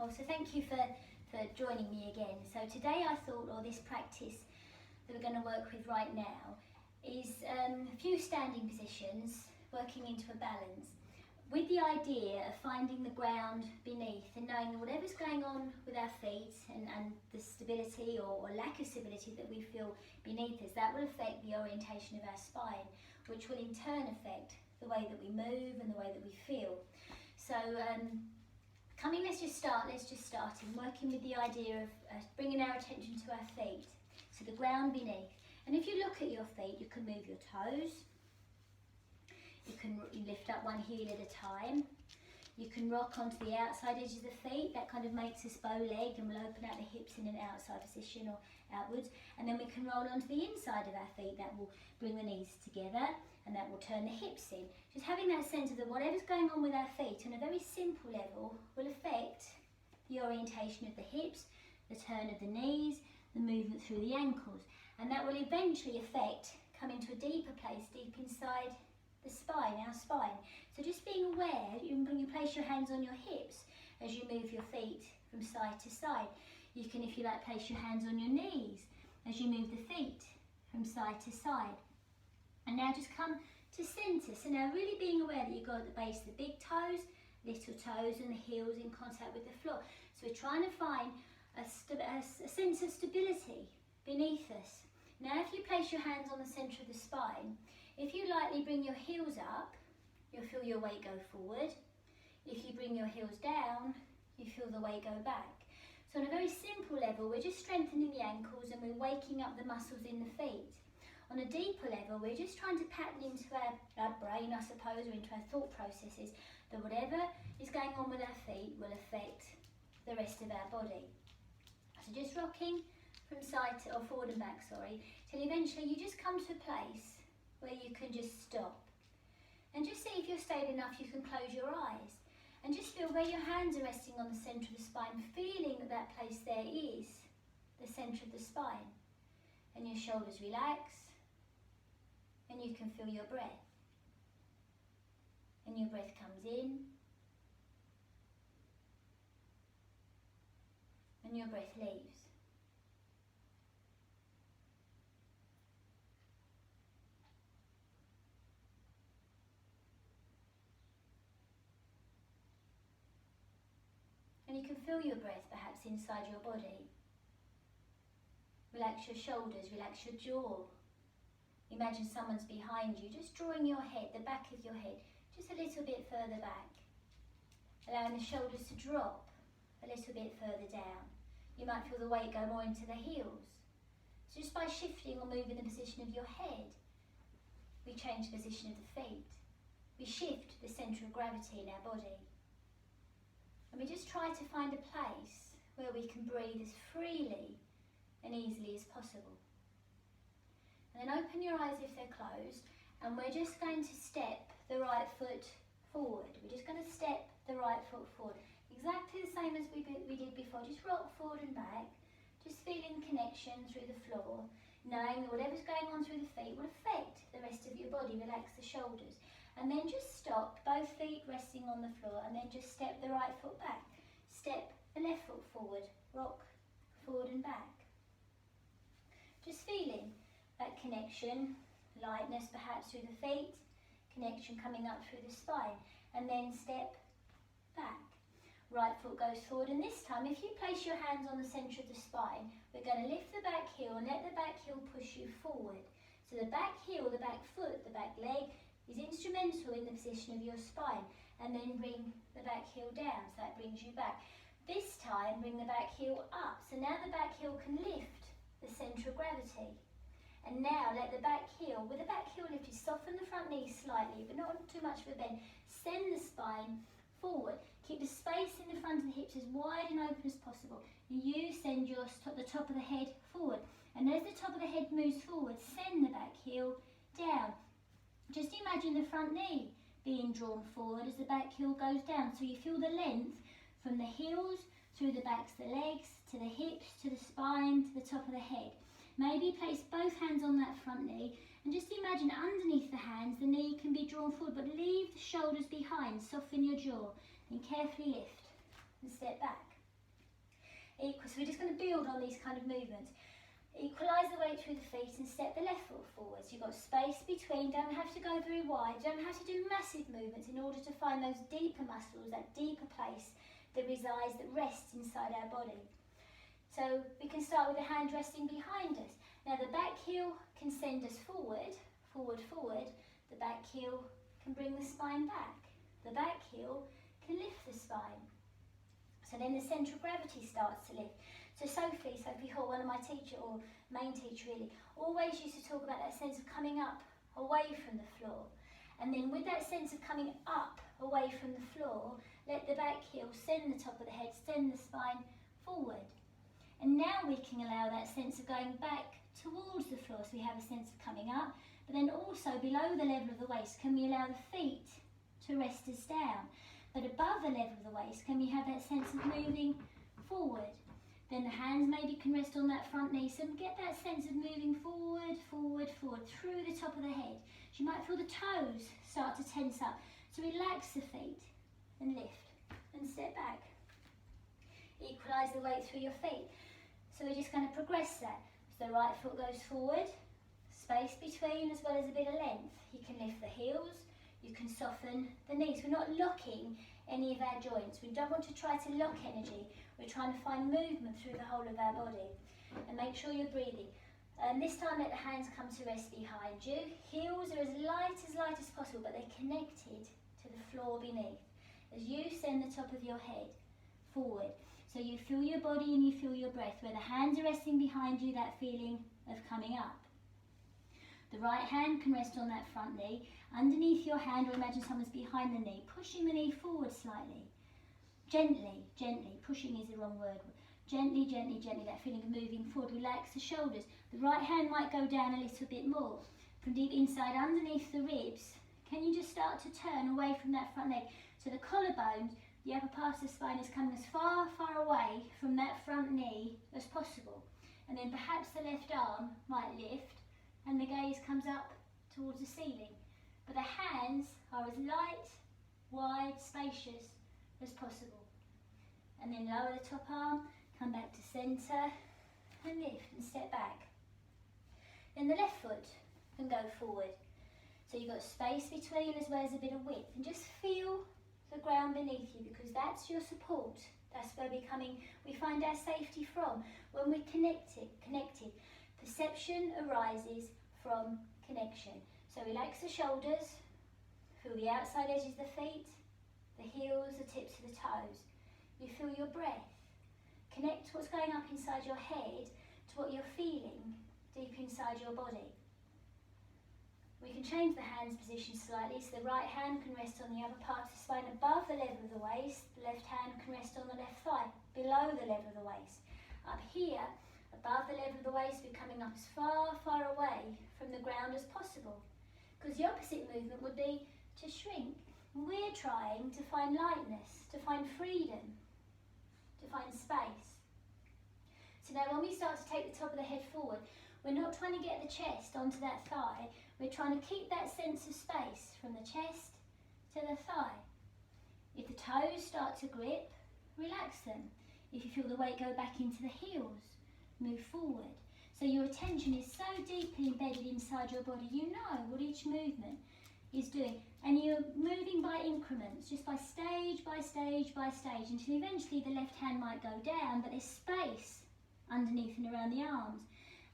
Oh, so thank you for joining me again. So today I thought, or this practice that we're going to work with right now is a few standing positions working into a balance with the idea of finding the ground beneath and knowing that whatever's going on with our feet and the stability or lack of stability that we feel beneath us, that will affect the orientation of our spine, which will in turn affect the way that we move and the way that we feel. So let's just start in working with the idea of bringing our attention to our feet, so the ground beneath. And if you look at your feet, you can move your toes, you lift up one heel at a time, you can rock onto the outside edges of the feet, that kind of makes us bow-legged and will open out the hips in an outside position or outwards, and then we can roll onto the inside of our feet, that will bring the knees together and that will turn the hips in. Just having that sense of that whatever's going on with our feet on a very simple level will affect the orientation of the hips, the turn of the knees, the movement through the ankles, and that will eventually affect, come into a deeper place, deep inside the spine, our spine. So just being aware, when you place your hands on your hips as you move your feet from side to side. You can, if you like, place your hands on your knees as you move the feet from side to side. And now just come to centre. So now really being aware that you've got at the base of the big toes, little toes and the heels in contact with the floor. So we're trying to find a sense of stability beneath us. Now if you place your hands on the centre of the spine, if you lightly bring your heels up, you'll feel your weight go forward. If you bring your heels down, you feel the weight go back. So on a very simple level, we're just strengthening the ankles and we're waking up the muscles in the feet. On a deeper level, we're just trying to pattern into our brain, I suppose, or into our thought processes, that whatever is going on with our feet will affect the rest of our body. So just rocking from side to, or forward and back, till eventually you just come to a place where you can just stop. And just see if you're stable enough, you can close your eyes. And just feel where your hands are resting on the centre of the spine, feeling that that place there is the centre of the spine. And your shoulders relax, and you can feel your breath. And your breath comes in, and your breath leaves. And you can feel your breath perhaps inside your body. Relax your shoulders, relax your jaw. Imagine someone's behind you, just drawing your head, the back of your head, just a little bit further back. Allowing the shoulders to drop a little bit further down. You might feel the weight go more into the heels. So just by shifting or moving the position of your head, we change the position of the feet. We shift the centre of gravity in our body. And we just try to find a place where we can breathe as freely and easily as possible. And then open your eyes if they're closed, and we're just going to step the right foot forward. We're just going to step the right foot forward. Exactly the same as we did before. Just rock forward and back, just feeling connection through the floor, knowing that whatever's going on through the feet will affect the rest of your body. Relax the shoulders. And then just stop, both feet resting on the floor, and then just step the right foot back. Step the left foot forward, rock forward and back. Just feeling that connection, lightness perhaps through the feet, connection coming up through the spine, and then step back. Right foot goes forward, and this time if you place your hands on the centre of the spine, we're going to lift the back heel and let the back heel push you forward. So the back heel, the back foot, the back leg is instrumental in the position of your spine, and then bring the back heel down, so that brings you back. This time bring the back heel up, so now the back heel can lift the centre of gravity. And now let the back heel, with the back heel lifted, soften the front knee slightly, but not too much of a bend. Send the spine forward. Keep the space in the front of the hips as wide and open as possible. You send the top of the head forward. And as the top of the head moves forward, send the back heel down. Just imagine the front knee being drawn forward as the back heel goes down. So you feel the length from the heels, through the backs of the legs, to the hips, to the spine, to the top of the head. Maybe place both hands on that front knee and just imagine underneath the hands the knee can be drawn forward, but leave the shoulders behind, soften your jaw, then carefully lift and step back. Equal. So we're just going to build on these kind of movements. Equalise the weight through the feet and step the left foot forward. So you've got space between, don't have to go very wide, don't have to do massive movements in order to find those deeper muscles, that deeper place that resides, that rests inside our body. So we can start with the hand resting behind us. Now the back heel can send us forward, forward, forward. The back heel can bring the spine back. The back heel can lift the spine. So then the centre of gravity starts to lift. So Sophie Hall, one of my teacher, or main teacher really, always used to talk about that sense of coming up away from the floor. And then with that sense of coming up away from the floor, let the back heel send the top of the head, send the spine forward. And now we can allow that sense of going back towards the floor, so we have a sense of coming up, but then also below the level of the waist, can we allow the feet to rest us down? But above the level of the waist, can we have that sense of moving forward? Then the hands maybe can rest on that front knee, so get that sense of moving forward, forward, forward, through the top of the head. So you might feel the toes start to tense up. So relax the feet and lift and step back. Equalise the weight through your feet. So we're just going to progress that. So the right foot goes forward, space between as well as a bit of length. You can lift the heels, you can soften the knees. We're not locking any of our joints. We don't want to try to lock energy. We're trying to find movement through the whole of our body. And make sure you're breathing. This time let the hands come to rest behind you. Heels are as light as possible, but they're connected to the floor beneath. As you send the top of your head forward. So you feel your body and you feel your breath. Where the hands are resting behind you, that feeling of coming up. The right hand can rest on that front knee. Underneath your hand, or imagine someone's behind the knee, pushing the knee forward slightly. Gently, gently, pushing is the wrong word. Gently, gently, gently, that feeling of moving forward. Relax the shoulders. The right hand might go down a little bit more. From deep inside, underneath the ribs, can you just start to turn away from that front leg? So the collarbone, the upper part of the spine is coming as far, far away from that front knee as possible. And then perhaps the left arm might lift and the gaze comes up towards the ceiling. But the hands are as light, wide, spacious as possible. And then lower the top arm, come back to centre and lift and step back. Then the left foot can go forward. So you've got space between as well as a bit of width. And just feel the ground beneath you, because that's your support. That's where we find our safety from. When we're connected. Perception arises from connection. So relax the shoulders, feel the outside edges of the feet, the heels, the tips of the toes. You feel your breath. Connect what's going up inside your head to what you're feeling deep inside your body. We can change the hands position slightly, so the right hand can rest on the upper part of the spine above the level of the waist, the left hand can rest on the left thigh, below the level of the waist. Up here, above the level of the waist, we're coming up as far, far away from the ground as possible. Because the opposite movement would be to shrink. We're trying to find lightness, to find freedom, to find space. So now when we start to take the top of the head forward, we're not trying to get the chest onto that thigh, we're trying to keep that sense of space from the chest to the thigh. If the toes start to grip, relax them. If you feel the weight go back into the heels, move forward. So your attention is so deeply embedded inside your body, you know what each movement is doing. And you're moving by increments, just by stage, by stage, by stage, until eventually the left hand might go down, but there's space underneath and around the arms.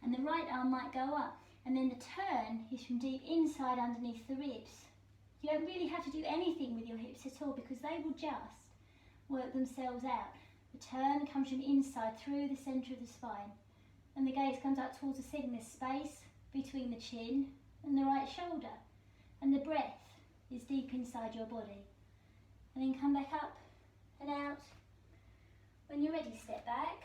And the right arm might go up. And then the turn is from deep inside underneath the ribs. You don't really have to do anything with your hips at all, because they will just work themselves out. The turn comes from inside through the centre of the spine. And the gaze comes up towards the ceiling. There's space between the chin and the right shoulder. And the breath is deep inside your body. And then come back up and out. When you're ready, step back.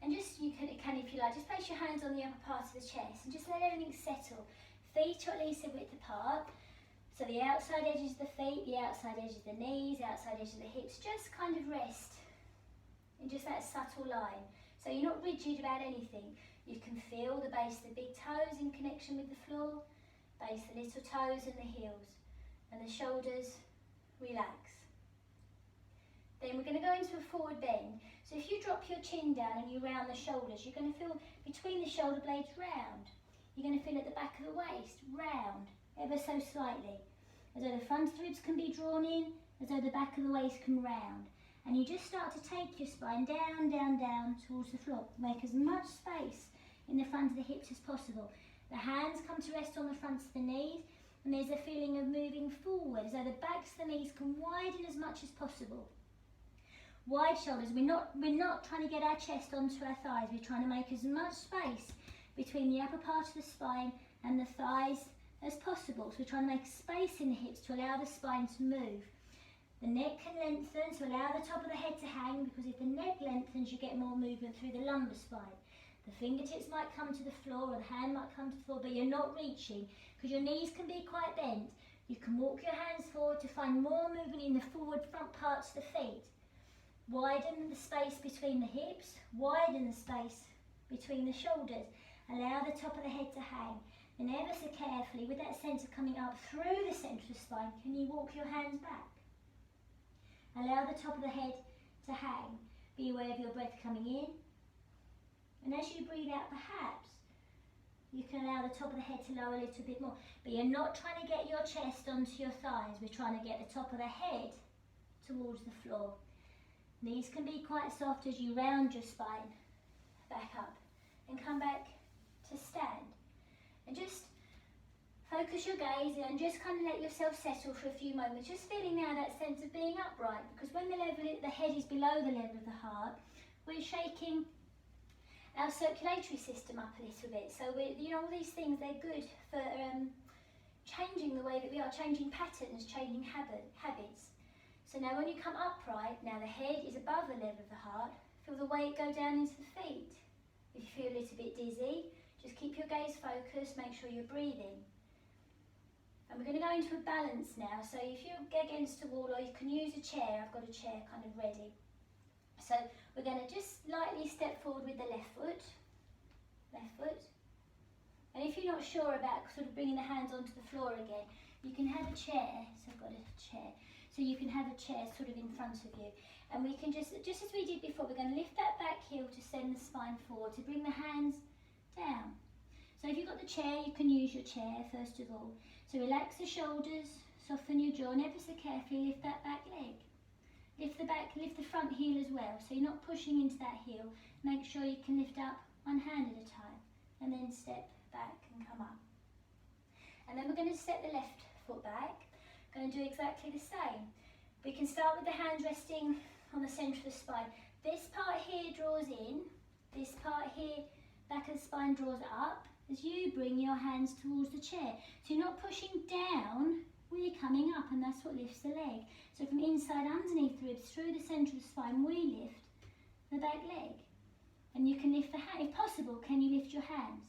And just, you can, if you like, just place your hands on the upper part of the chest and just let everything settle. Feet are at least a width apart. So the outside edges of the feet, the outside edges of the knees, outside edges of the hips, just kind of rest in just that subtle line. So you're not rigid about anything. You can feel the base of the big toes in connection with the floor, base the little toes and the heels, and the shoulders relax. Then we're going to go into a forward bend. So if you drop your chin down and you round the shoulders, you're going to feel between the shoulder blades round. You're going to feel at the back of the waist round, ever so slightly. As though the front of the ribs can be drawn in, as though the back of the waist can round. And you just start to take your spine down, down, down towards the floor. Make as much space in the front of the hips as possible. The hands come to rest on the fronts of the knees, and there's a feeling of moving forward, as though the backs of the knees can widen as much as possible. Wide shoulders, we're not trying to get our chest onto our thighs, we're trying to make as much space between the upper part of the spine and the thighs as possible. So we're trying to make space in the hips to allow the spine to move. The neck can lengthen to allow the top of the head to hang, because if the neck lengthens you get more movement through the lumbar spine. The fingertips might come to the floor, or the hand might come to the floor, but you're not reaching because your knees can be quite bent. You can walk your hands forward to find more movement in the forward front parts of the feet. Widen the space between the hips, widen the space between the shoulders. Allow the top of the head to hang. Then ever so carefully, with that centre coming up through the centre of the spine, can you walk your hands back? Allow the top of the head to hang. Be aware of your breath coming in. And as you breathe out, perhaps you can allow the top of the head to lower a little bit more. But you're not trying to get your chest onto your thighs. We're trying to get the top of the head towards the floor. Knees can be quite soft as you round your spine back up and come back to stand. And just focus your gaze and just kind of let yourself settle for a few moments. Just feeling now that sense of being upright, because when the head is below the level of the heart, we're shaking our circulatory system up a little bit. So all these things, they're good for changing the way that we are, changing patterns, changing habits. So now when you come upright, now the head is above the level of the heart. Feel the weight go down into the feet. If you feel a little bit dizzy, just keep your gaze focused, make sure you're breathing. And we're going to go into a balance now. So if you get against a wall, or you can use a chair, I've got a chair kind of ready. So we're going to just lightly step forward with the left foot. And if you're not sure about sort of bringing the hands onto the floor again, you can have a chair. So I've got a chair. So you can have a chair sort of in front of you. And we can just as we did before, we're going to lift that back heel to send the spine forward, to bring the hands down. So if you've got the chair, you can use your chair first of all. So relax the shoulders, soften your jaw, and ever so carefully lift that back leg. Lift the front heel as well, so you're not pushing into that heel. Make sure you can lift up one hand at a time, and then step back and come up. And then we're going to step the left foot back. Going to do exactly the same. We can start with the hands resting on the centre of the spine. This part here draws in, this part here, back of the spine draws up, as you bring your hands towards the chair. So you're not pushing down, we're coming up, and that's what lifts the leg. So from inside underneath the ribs through the centre of the spine, we lift the back leg. And you can lift the hand, if possible, can you lift your hands?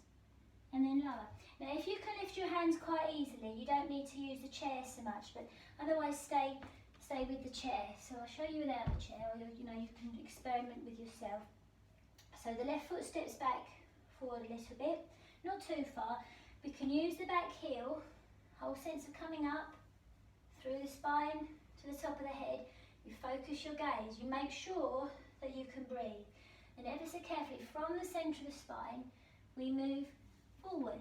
And then lower. Now if you can lift your hands quite easily, you don't need to use the chair so much, but otherwise stay with the chair. So I'll show you without the chair, or you can experiment with yourself. So the left foot steps back forward a little bit, not too far. We can use the back heel, whole sense of coming up through the spine to the top of the head. You focus your gaze, you make sure that you can breathe. And ever so carefully from the centre of the spine, we move forward,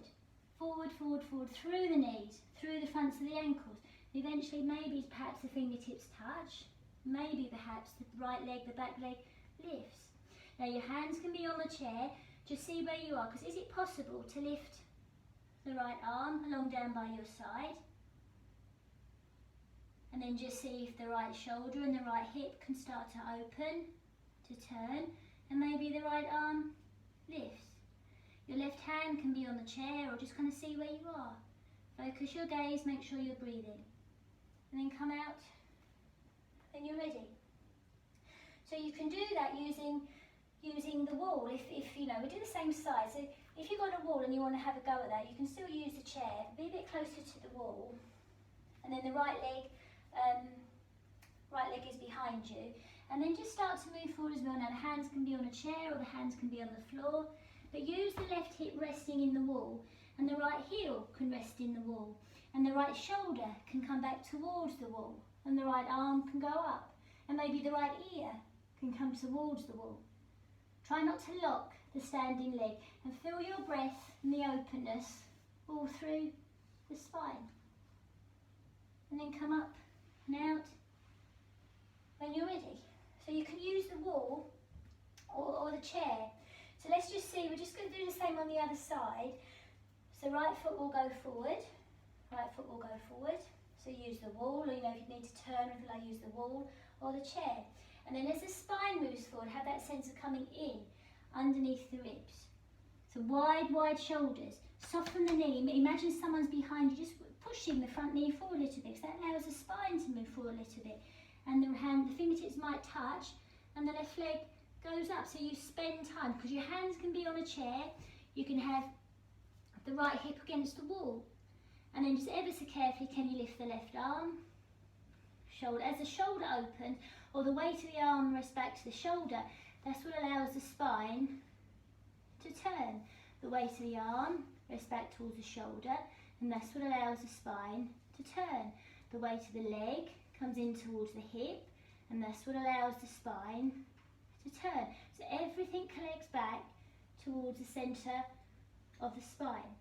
through the knees, through the fronts of the ankles. Eventually maybe perhaps the fingertips touch, maybe perhaps the right leg, the back leg lifts. Now your hands can be on the chair, just see where you are, because is it possible to lift the right arm along down by your side? And then just see if the right shoulder and the right hip can start to open, to turn, and maybe the right arm lifts. Your left hand can be on the chair, or just kind of see where you are. Focus your gaze, make sure you're breathing. And then come out when you're ready. So you can do that using the wall. If we do the same side. So if you've got a wall and you want to have a go at that, you can still use the chair. Be a bit closer to the wall. And then the right leg is behind you. And then just start to move forward as well. Now the hands can be on a chair or the hands can be on the floor. But use the left hip resting in the wall, and the right heel can rest in the wall, and the right shoulder can come back towards the wall, and the right arm can go up. and maybe the right ear can come towards the wall. Try not to lock the standing leg and feel your breath and the openness all through the spine. And then come up and out when you're ready. So you can use the wall or the chair. So let's just see, we're just going to do the same on the other side. So right foot will go forward, right foot will go forward. So use the wall, or if you need to turn, I use the wall or the chair. And then as the spine moves forward, have that sense of coming in underneath the ribs. So wide shoulders. Soften the knee. Imagine someone's behind you, just pushing the front knee forward a little bit. So that allows the spine to move forward a little bit. And the fingertips might touch, and the left leg goes up. So you spend time, because your hands can be on a chair. You can have the right hip against the wall. And then just ever so carefully, can you lift the left arm? Shoulder. As the shoulder opens, or the weight of the arm rests back to the shoulder, that's what allows the spine to turn. The weight of the arm rests back towards the shoulder, and that's what allows the spine to turn. The weight of the leg comes in towards the hip, and that's what allows the spine to turn. So everything collects back towards the centre of the spine.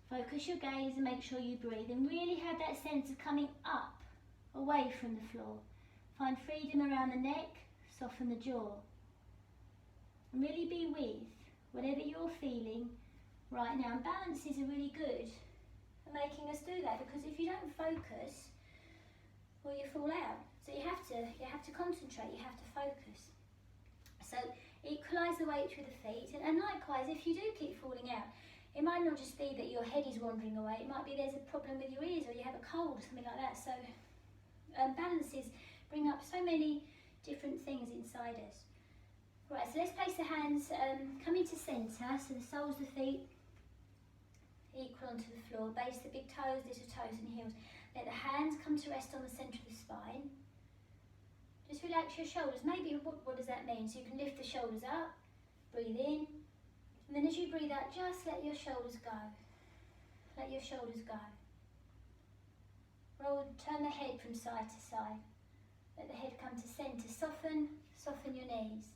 Focus your gaze and make sure you breathe, and really have that sense of coming up, away from the floor. Find freedom around the neck, soften the jaw. And really be with whatever you're feeling right now. And balances are really good at making us do that, because if you don't focus, well, you fall out. So you have to concentrate, you have to focus. So equalise the weight through the feet, and likewise, if you do keep falling out, it might not just be that your head is wandering away, it might be there's a problem with your ears, or you have a cold or something like that. So balances bring up so many different things inside us. Right, so let's place the hands, come into centre, so the soles of the feet equal onto the floor, base the big toes, little toes and heels. Let the hands come to rest on the centre of the spine. Just relax your shoulders. Maybe, what does that mean? So you can lift the shoulders up, breathe in, and then as you breathe out, just let your shoulders go. Let your shoulders go. Roll, turn the head from side to side. Let the head come to centre. Soften your knees.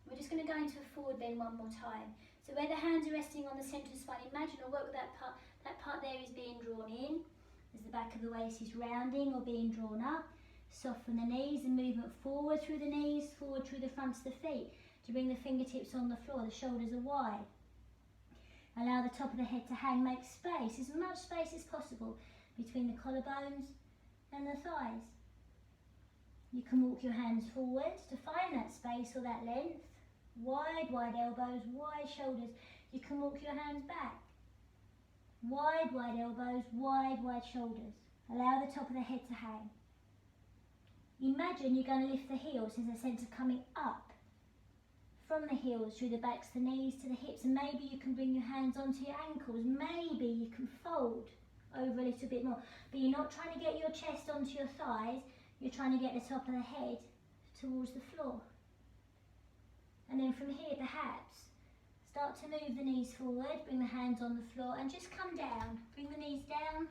We're just going to go into a forward bend one more time. So where the hands are resting on the centre of the spine, imagine or work with that part. That part there is being drawn in, as the back of the waist is rounding or being drawn up. Soften the knees and movement forward through the knees, forward through the fronts of the feet, to bring the fingertips on the floor. The shoulders are wide. Allow the top of the head to hang. Make space, as much space as possible, between the collarbones and the thighs. You can walk your hands forward to find that space or that length. Wide elbows, wide shoulders. You can walk your hands back. Wide elbows, wide shoulders. Allow the top of the head to hang. Imagine you're going to lift the heels as a sense of coming up from the heels through the backs, the knees to the hips, and maybe you can bring your hands onto your ankles. Maybe you can fold over a little bit more, but you're not trying to get your chest onto your thighs, you're trying to get the top of the head towards the floor. And then from here, perhaps start to move the knees forward, bring the hands on the floor, and just come down. Bring the knees down,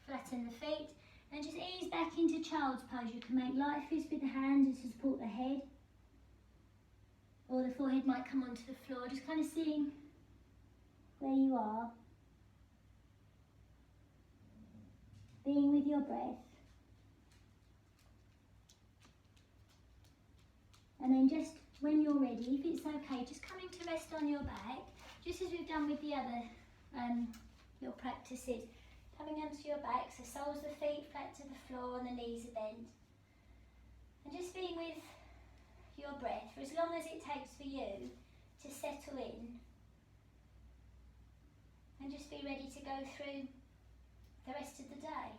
flatten the feet, and just ease back into child's pose. You can make light fists with the hands to support the head, or the forehead might come onto the floor, just kind of seeing where you are. Being with your breath. And then just when you're ready, if it's okay, just coming to rest on your back, just as we've done with the other your practices. Coming onto your back, so soles of the feet flat to the floor and the knees are bent. And just being with your breath for as long as it takes for you to settle in. And just be ready to go through the rest of the day.